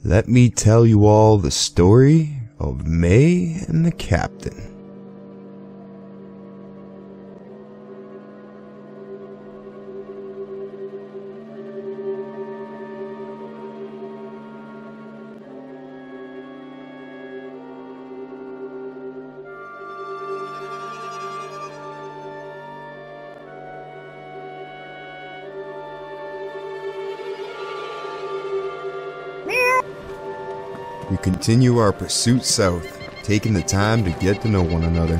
let me tell you all the story of Mai and the Captain. We continue our pursuit south, taking the time to get to know one another.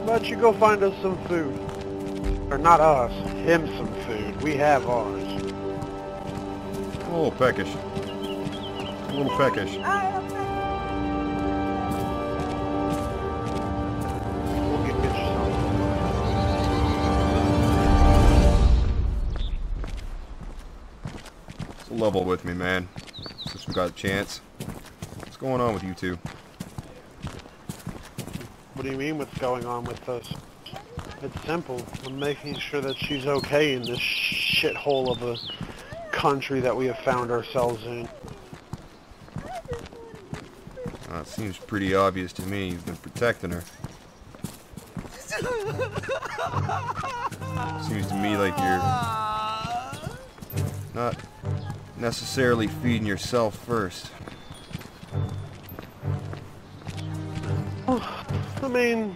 Why don't you go find us some food? Or not us, him some food. We have ours. A little peckish. A little peckish. We'll get you some. Level with me, man. Since we got a chance. What's going on with you two? What do you mean what's going on with us? It's simple. I'm making sure that she's okay in this shithole of a country that we have found ourselves in. It seems pretty obvious to me you've been protecting her. Seems to me like you're not necessarily feeding yourself first. I mean,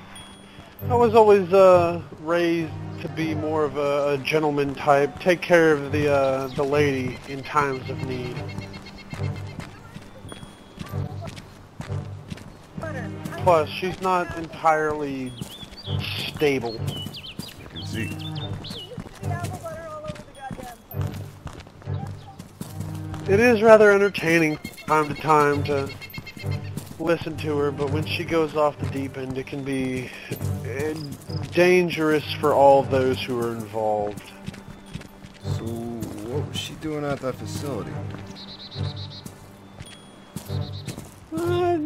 I was always raised to be more of a gentleman type, take care of the lady in times of need. Plus, she's not entirely stable. You can see. It is rather entertaining time to time to listen to her, but when she goes off the deep end, it can be dangerous for all those who are involved. So, what was she doing at that facility? I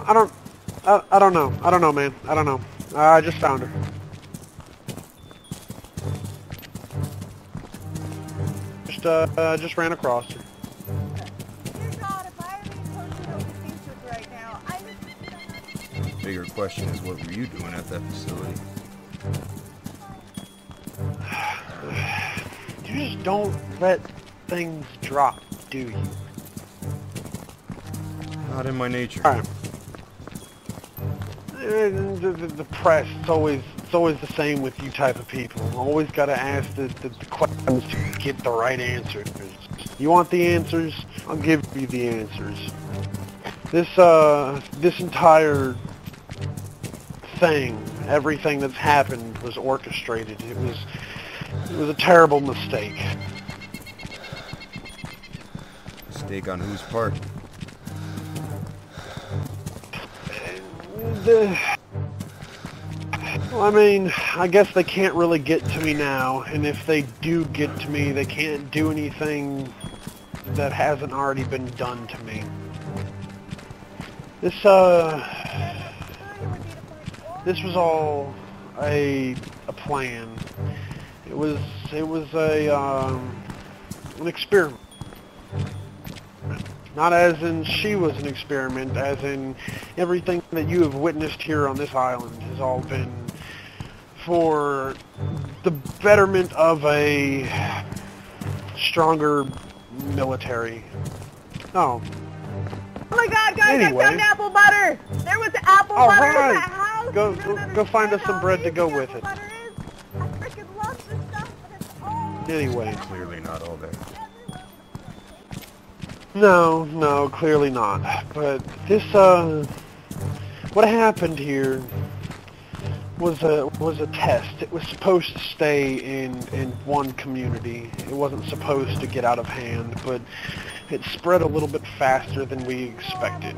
don't know. I don't know, man. I don't know. I just found her. Just ran across her. Bigger question is, what were you doing at that facility? You just don't let things drop, do you? Not in my nature. Alright. The press, it's always the same with you type of people. Always gotta ask the questions to get the right answers. You want the answers? I'll give you the answers. This entire thing, everything that's happened was orchestrated. It was a terrible mistake. Mistake on whose part? Well, I mean, I guess they can't really get to me now, and if they do get to me, they can't do anything that hasn't already been done to me. This was all a plan. It was an experiment. Not as in she was an experiment, as in everything that you have witnessed here on this island has all been for the betterment of a stronger military. Oh. Oh my God, guys! Anyway. I found apple butter. There was apple butter in that house. Go find us some bread to go with it. I freaking love this stuff, but it's all... Anyway. Clearly not all there. No, clearly not. But this, what happened here was a test. It was supposed to stay in one community. It wasn't supposed to get out of hand, but it spread a little bit faster than we expected.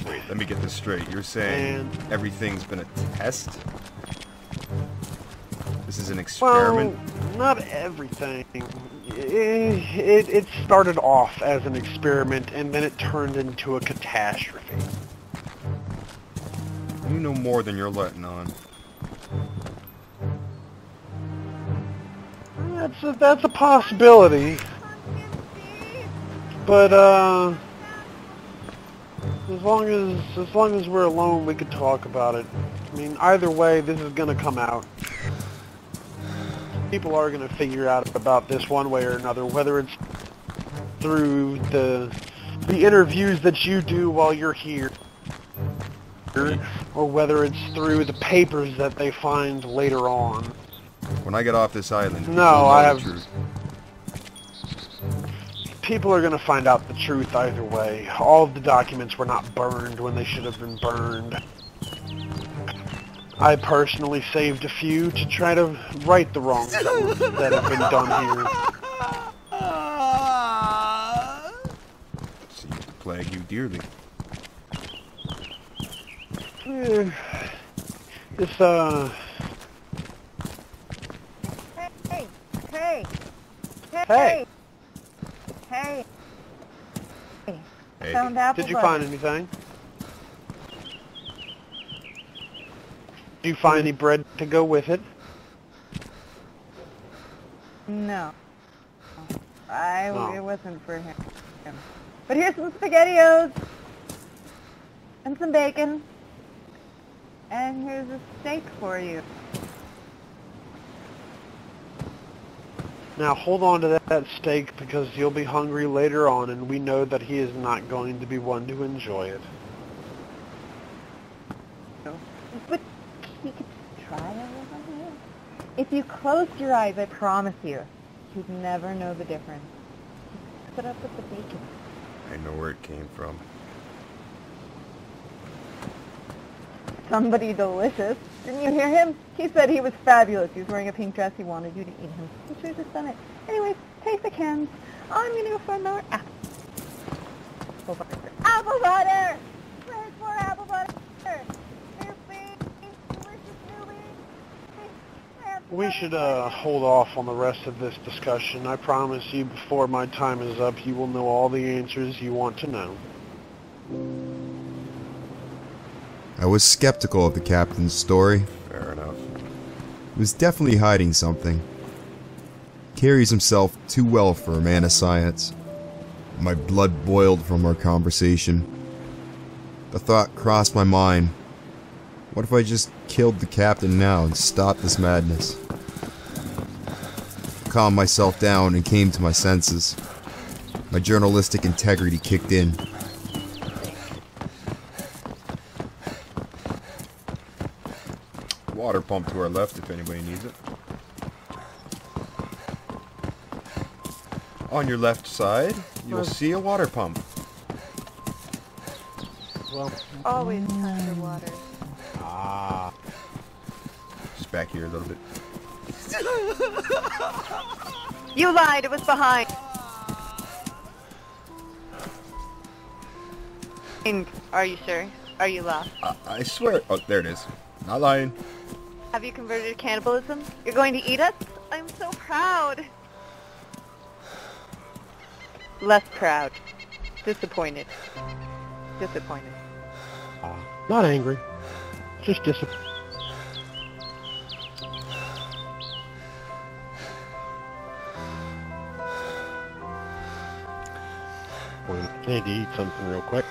Wait, let me get this straight. You're saying everything's been a test? This is an experiment? Well, not everything. It started off as an experiment, and then it turned into a catastrophe. You know more than you're letting on. That's a possibility. But as long as we're alone, we could talk about it. I mean, either way, this is gonna come out. People are gonna figure out about this one way or another, whether it's through the interviews that you do while you're here, or whether it's through the papers that they find later on. When I get off this island, No, I have. the truth. People are going to find out the truth either way. All of the documents were not burned when they should have been burned. I personally saved a few to try to right the wrongs that have been done here. Seems to plague you dearly. It's, Hey! Hey! Hey. Found apple Did you butter. find anything? Did you find any bread to go with it? No. No. It wasn't for him. But here's some SpaghettiOs! And some bacon. And here's a steak for you. Now hold on to that steak because you'll be hungry later on, and we know that he is not going to be one to enjoy it. But you could try a little bit. If you closed your eyes, I promise you, you'd never know the difference. Just put up with the bacon. I know where it came from. Somebody delicious. Didn't you hear him? He said he was fabulous. He was wearing a pink dress. He wanted you to eat him. He should have just done it. Anyways, taste the cans. I'm going to go find more apple butter. Apple butter! Where's more apple butter? Noobie! Delicious Noobie! We should hold off on the rest of this discussion. I promise you before my time is up, you will know all the answers you want to know. I was skeptical of the captain's story. Fair enough. He was definitely hiding something. Carries himself too well for a man of science. My blood boiled from our conversation. The thought crossed my mind. What if I just killed the captain now and stopped this madness? Calmed myself down and came to my senses. My journalistic integrity kicked in. Water pump to our left if anybody needs it. On your left side, you'll see a water pump. Well, Always time for water. Just back here a little bit. You lied. It was behind. Are you sure? Are you lost? I swear. Oh, there it is. Not lying. Have you converted to cannibalism? You're going to eat us? I'm so proud. Less proud. Disappointed. Disappointed. not angry. Just disappointed. I need to eat something real quick.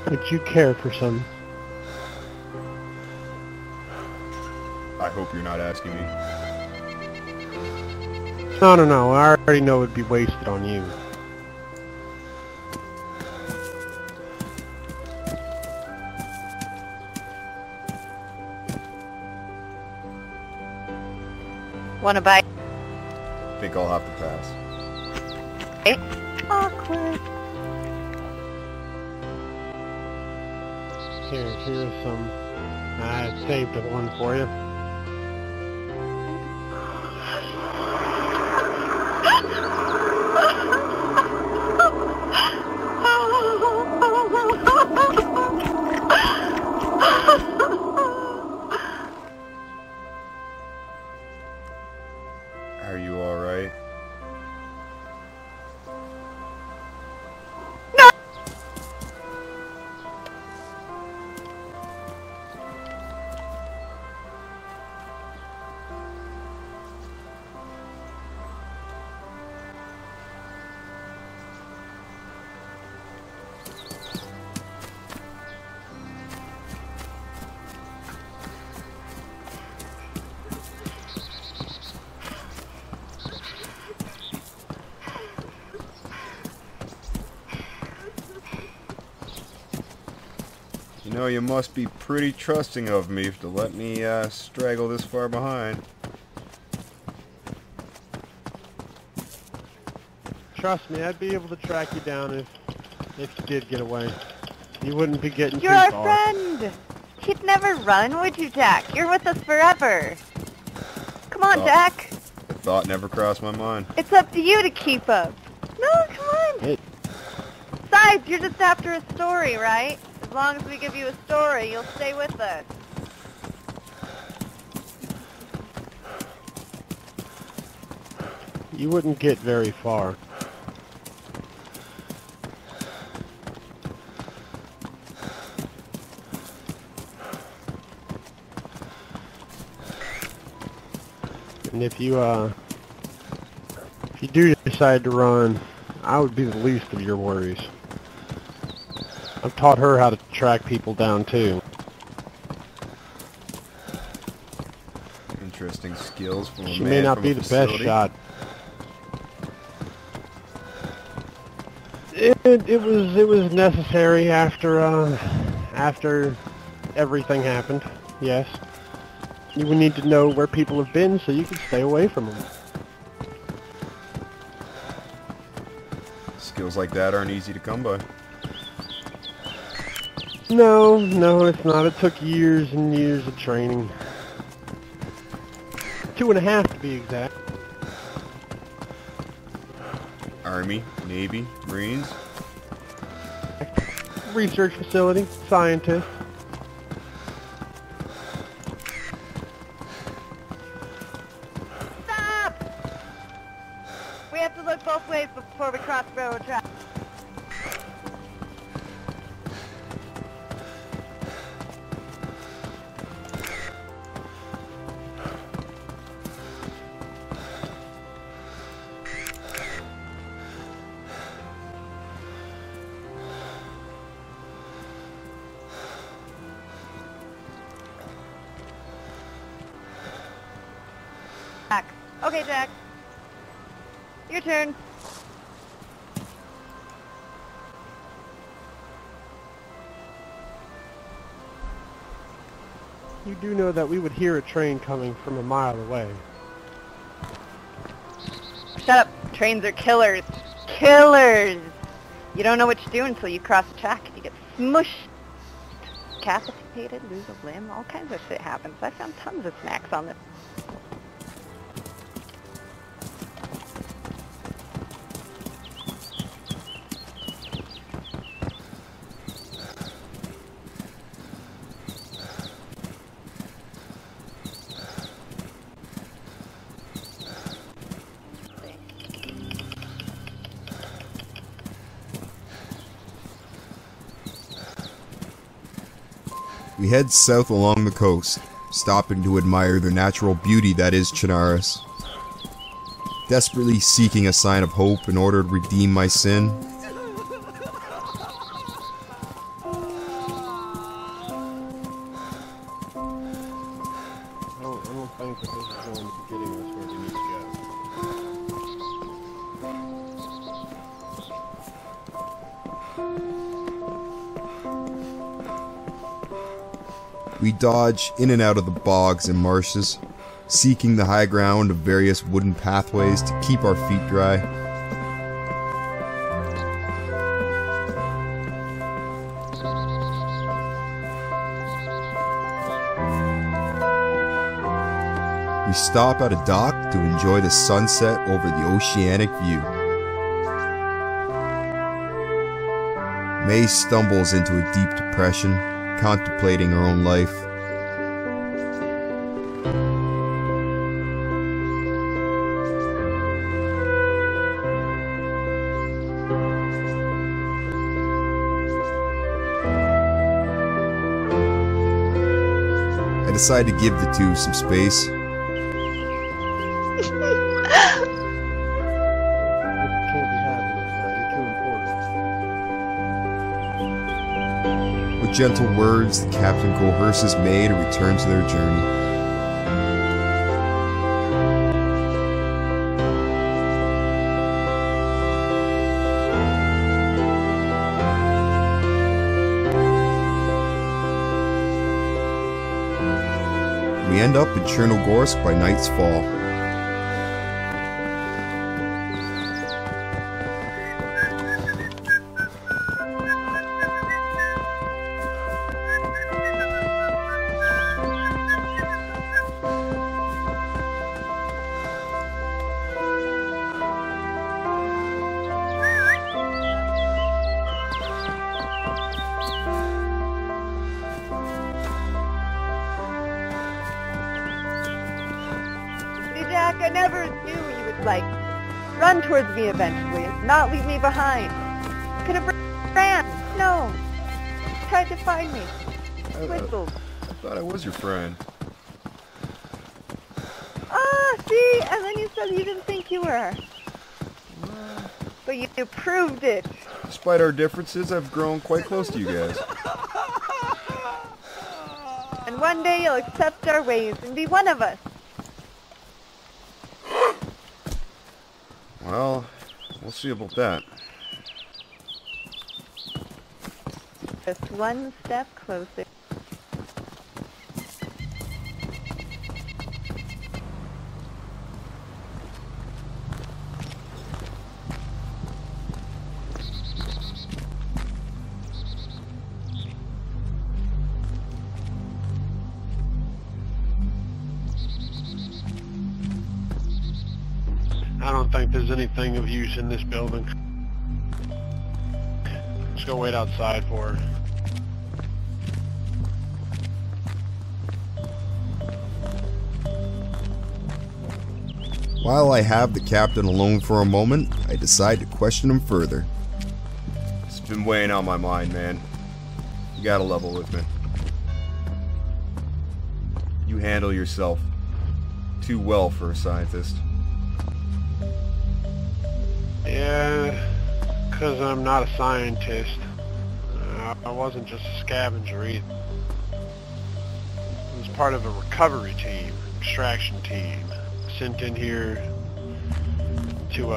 Would you care for some? I hope you're not asking me. No. I already know it'd be wasted on you. Want to bite? Think I'll have to pass. Awkward. Here's some. I saved one for you. You know, you must be pretty trusting of me to let me straggle this far behind. Trust me, I'd be able to track you down if you did get away. You wouldn't be getting You're too our far. friend! You'd never run, would you, Jack? You're with us forever. Come on, Jack. The thought never crossed my mind. It's up to you to keep up. No, come on. Besides, you're just after a story, right? As long as we give you a story, you'll stay with us. You wouldn't get very far. And if you do decide to run, I would be the least of your worries. I've taught her how to track people down too. Interesting skills from a man She may not from be a the best facility. shot. It was necessary after everything happened. Yes. You would need to know where people have been so you could stay away from them. Skills like that aren't easy to come by. No, it's not. It took years and years of training. 2.5 to be exact. Army, Navy, Marines. Research facility, scientist. Stop! We have to look both ways before we cross railroad tracks. Jack. Okay, Jack. Your turn. You do know that we would hear a train coming from a mile away. Shut up. Trains are killers. Killers! You don't know what to do until you cross the track. You get smushed, decapitated, lose a limb, all kinds of shit happens. I found tons of snacks on this. We head south along the coast, stopping to admire the natural beauty that is Chernarus. Desperately seeking a sign of hope in order to redeem my sin. I don't think that this is going to be getting us where we need to go. We dodge in and out of the bogs and marshes, seeking the high ground of various wooden pathways to keep our feet dry. We stop at a dock to enjoy the sunset over the oceanic view. May stumbles into a deep depression, contemplating her own life. I decide to give the two some space. This can't be happening now. You're too important. With gentle words, the captain coerces May to return to their journey. we end up in Chernarus by night's fall. Jack, I never knew you would, like, run towards me eventually and not leave me behind. Could have ran. No. Tried to find me. Whistled. I thought I was your friend. Ah, see? And then you said you didn't think you were. But you proved it. Despite our differences, I've grown quite close to you guys. And one day you'll accept our ways and be one of us. Well, we'll see about that. Just one step closer. I don't think there's anything of use in this building. Let's go wait outside for her. While I have the captain alone for a moment, I decide to question him further. It's been weighing on my mind, man. You gotta level with me. You handle yourself too well for a scientist. Yeah, because I'm not a scientist. I wasn't just a scavenger either. I was part of a recovery team, extraction team, sent in here to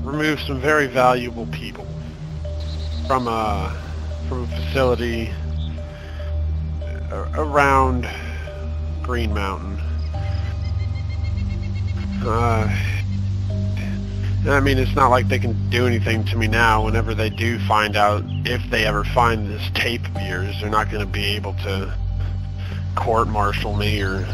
remove some very valuable people from a facility around Green Mountain. I mean, it's not like they can do anything to me now. Whenever they do find out, if they ever find this tape of yours, they're not going to be able to court-martial me or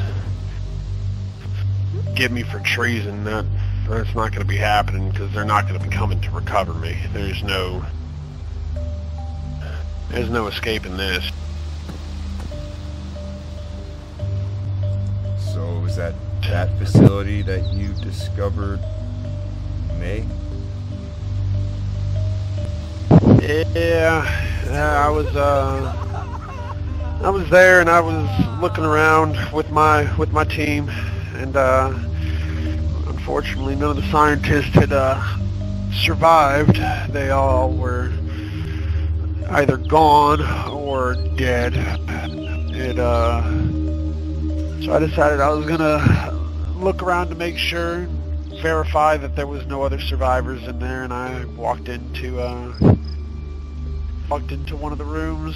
get me for treason. That's not going to be happening, because they're not going to be coming to recover me. There's no escaping this. So is that facility that you discovered May? Yeah, I was there, and I was looking around with my team, and unfortunately none of the scientists had survived. They all were either gone or dead. So I decided I was gonna look around to make sure, verify that there was no other survivors in there, and I walked into one of the rooms,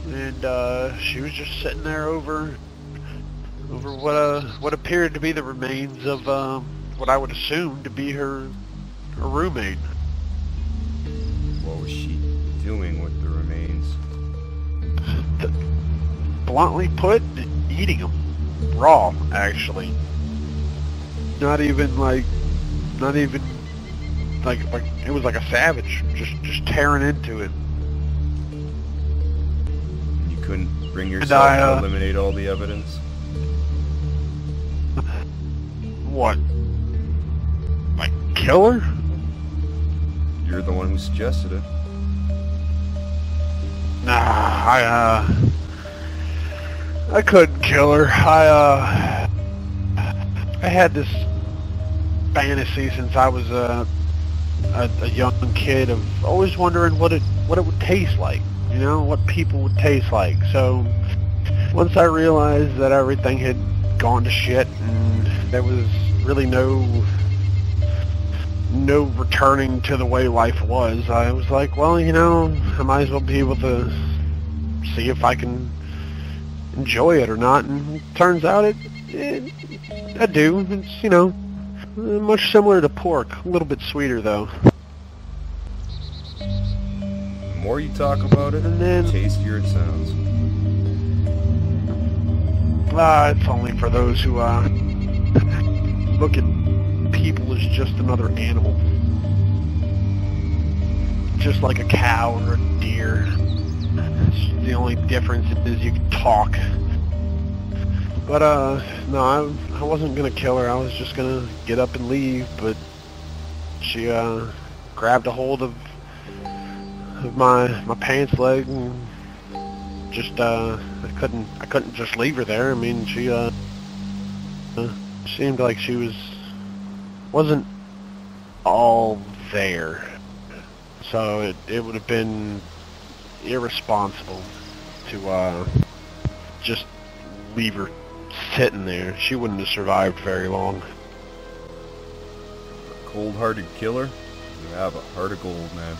and she was just sitting there over what appeared to be the remains of what I would assume to be her roommate. What was she doing with the remains? Bluntly put, eating them raw, actually. Not even like it was like a savage, just tearing into it. You couldn't bring yourself to eliminate all the evidence? What? Like, kill her? You're the one who suggested it. Nah, I couldn't kill her. I had this fantasy since I was a young kid of always wondering what it would taste like, you know, what people would taste like. So once I realized that everything had gone to shit and there was really no returning to the way life was, I was like, well, you know, I might as well be able to see if I can enjoy it or not, and it turns out I do. It's, you know, much similar to pork, a little bit sweeter though. The more you talk about it, And then- the tastier it sounds. It's only for those who look at people as just another animal. Just like a cow or a deer. The only difference is you can talk. But, no, I wasn't gonna kill her. I was just gonna get up and leave, but she, grabbed a hold of my pants leg and just, I couldn't just leave her there. I mean, she, seemed like she wasn't all there. So it would have been irresponsible to just leave her sitting there. She wouldn't have survived very long. A cold-hearted killer? You have a heart of gold, man.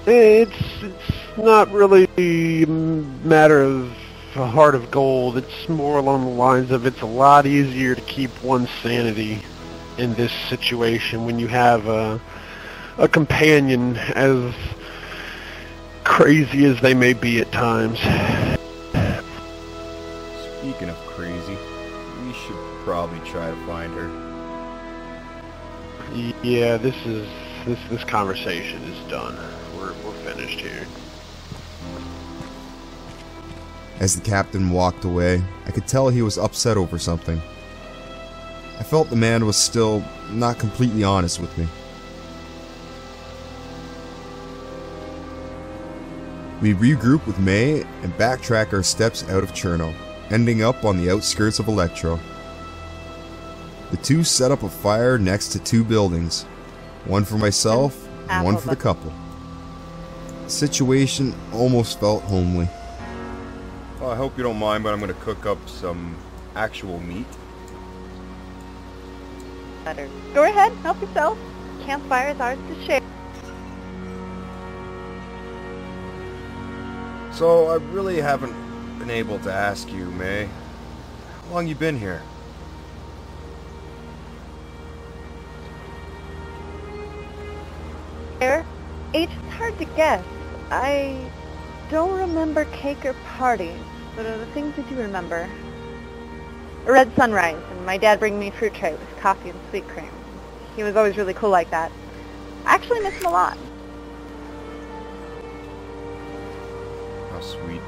It's not really a matter of a heart of gold. It's more along the lines of it's a lot easier to keep one's sanity in this situation when you have a companion as crazy as they may be at times. Speaking of crazy, we should probably try to find her. Yeah, this conversation is done. We're finished here. As the captain walked away, I could tell he was upset over something. I felt the man was still not completely honest with me. We regroup with Mai and backtrack our steps out of Cherno, ending up on the outskirts of Electro. The two set up a fire next to two buildings, one for myself and one for the couple. The situation almost felt homely. Well, I hope you don't mind, but I'm going to cook up some actual meat. Better. Go ahead, help yourself. Campfire is ours to share. So, I really haven't been able to ask you, Mai. How long you been here? Age, it's hard to guess. I don't remember cake or parties, but the things I do remember. A red sunrise, and my dad bringing me fruit tray with coffee and sweet cream. He was always really cool like that. I actually miss him a lot. How sweet.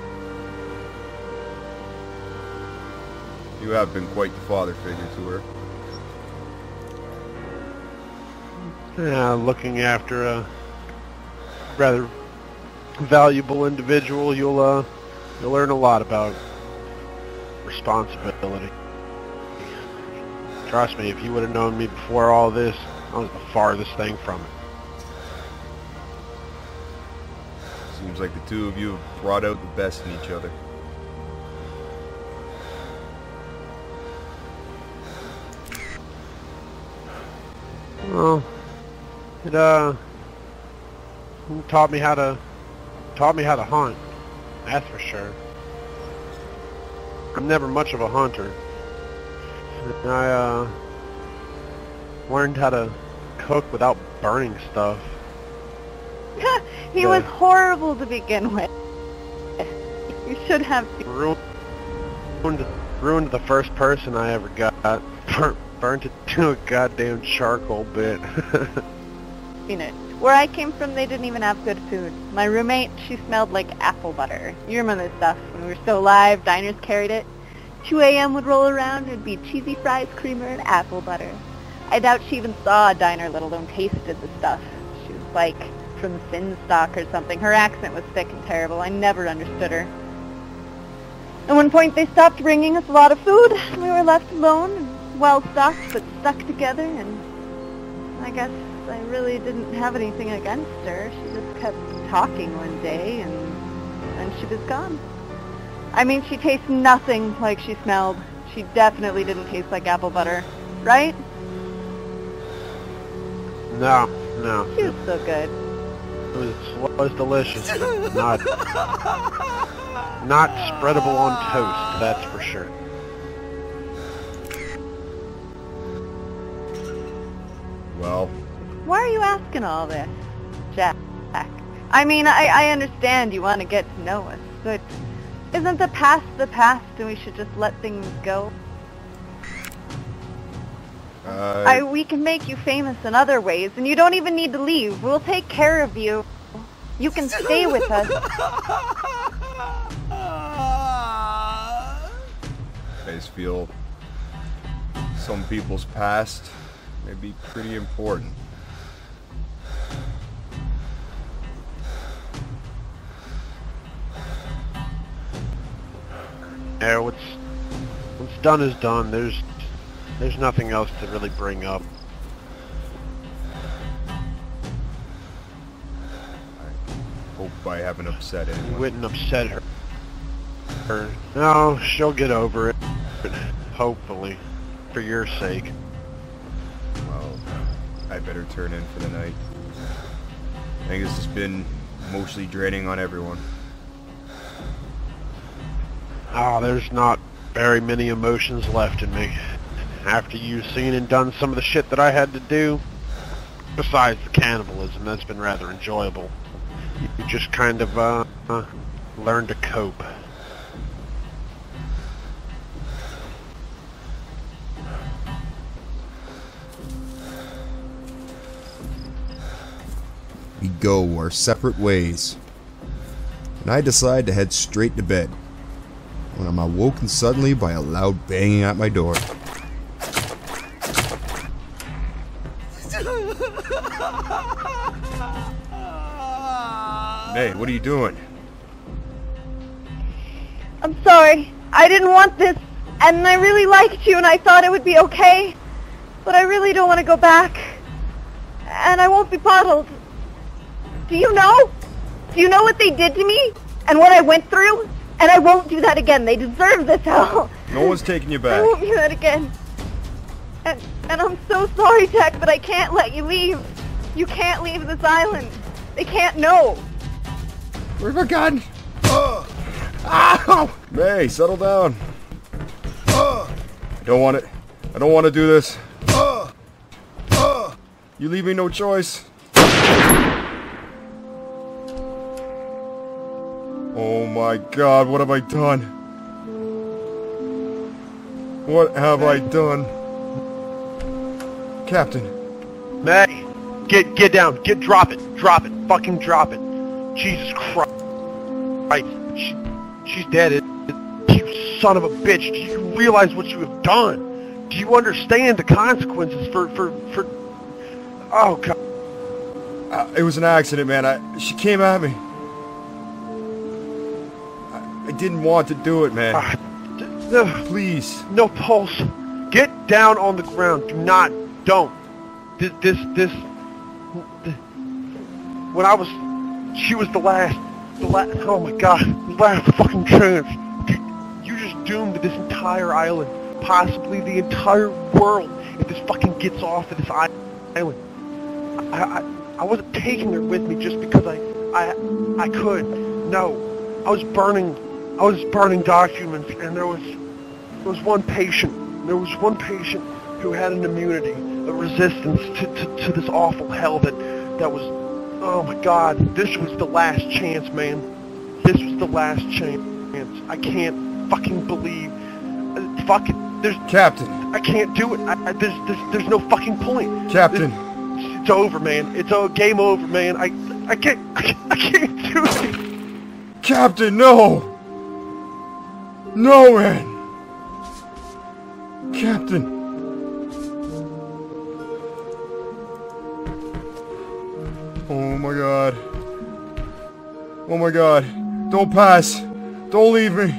You have been quite the father figure to her. Yeah, looking after a rather valuable individual, you'll learn a lot about responsibility. Trust me, if you would have known me before all this, I was the farthest thing from it. Seems like the two of you have brought out the best in each other. Well, it taught me how to hunt. That's for sure. I'm never much of a hunter. And I learned how to cook without burning stuff. He was horrible to begin with. You should have Ruined the first person I ever got. Burnt it to a goddamn charcoal bit. seen it. Where I came from, they didn't even have good food. My roommate, she smelled like apple butter. You remember this stuff. When we were still alive, diners carried it. 2 a.m. would roll around, it'd be cheesy fries, creamer, and apple butter. I doubt she even saw a diner, let alone tasted the stuff. She was like from Finstock or something. Her accent was thick and terrible. I never understood her. At one point, they stopped bringing us a lot of food. We were left alone, and well-stocked, but stuck together, and I guess I really didn't have anything against her. She just kept talking one day, and then she was gone. I mean, she tastes nothing like she smelled. She definitely didn't taste like apple butter, right? No. She was so good. was delicious. Not spreadable on toast, that's for sure. Well, Why are you asking all this, Jack? I mean, I understand you want to get to know us, but isn't the past and we should just let things go? We can make you famous in other ways, and you don't even need to leave. We'll take care of you. You can stay with us. I just feel some people's past may be pretty important. Yeah, what's done is done. There's nothing else to really bring up. I hope I haven't upset You anyone. wouldn't upset her. No, she'll get over it. Hopefully, for your sake. Well, I better turn in for the night. I think this has been mostly draining on everyone. Ah, there's not very many emotions left in me. After you've seen and done some of the shit that I had to do, besides the cannibalism, that's been rather enjoyable. You just kind of, learn to cope. We go our separate ways, and I decide to head straight to bed, when I'm awoken suddenly by a loud banging at my door. Hey, what are you doing? I'm sorry. I didn't want this, and I really liked you, and I thought it would be okay. But I really don't want to go back. And I won't be bottled. Do you know? Do you know what they did to me? And what I went through? And I won't do that again. They deserve this hell. No one's taking you I back. won't do that again. And I'm so sorry, Jack, but I can't let you leave. You can't leave this island. They can't know. Where's my gun? Ow! May, settle down. I don't want it. I don't want to do this. You leave me no choice. Oh my god, what have I done? What have I done? Captain. May, get down. Drop it. Fucking drop it. Jesus Christ. She's dead. You son of a bitch. Do you realize what you have done? Do you understand the consequences for oh god. It was an accident, man. She came at me. I didn't want to do it, man. Please. No pulse. Get down on the ground. Don't. This when I was, she was the last, oh my god, the last fucking chance. You just doomed this entire island, possibly the entire world, if this fucking gets off of this island. I wasn't taking her with me just because I could. No, I was burning documents, and there was one patient who had an immunity, a resistance to this awful hell that was, oh my god, this was the last chance, man. This was the last chance. I can't fucking believe, fuck it, there's... Captain. I can't do it, there's no fucking point. Captain. It's over, man. It's game over, man. I can't do it. Captain, no! No, man! Captain! Oh my god. Oh my god. Don't pass. Don't leave me.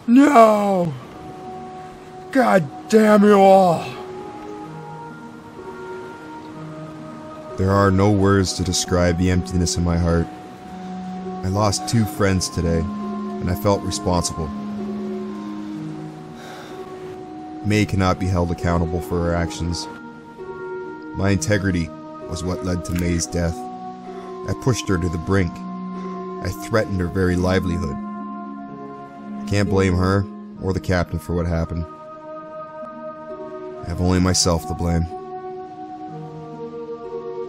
No! God damn you all! There are no words to describe the emptiness in my heart. I lost 2 friends today, and I felt responsible. Mai cannot be held accountable for her actions. My integrity was what led to Mai's death. I pushed her to the brink. I threatened her very livelihood. I can't blame her or the captain for what happened. I have only myself to blame.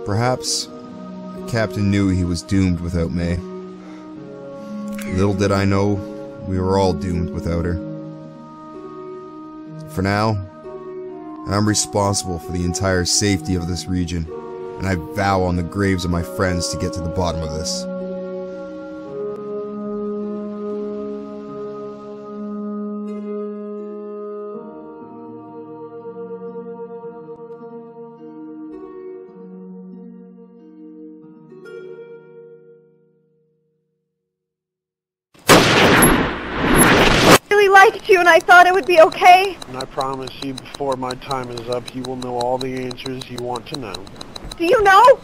Perhaps the captain knew he was doomed without Mai. Little did I know, we were all doomed without her. For now, I'm responsible for the entire safety of this region, and I vow on the graves of my friends to get to the bottom of this. Liked you and I thought it would be okay. And I promise you, before my time is up, you will know all the answers you want to know. Do you know?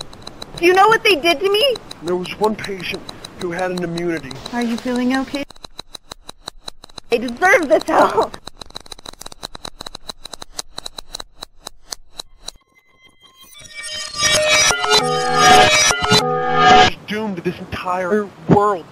Do you know what they did to me? There was one patient who had an immunity. Are you feeling okay? I deserve this hell. He's doomed to this entire world.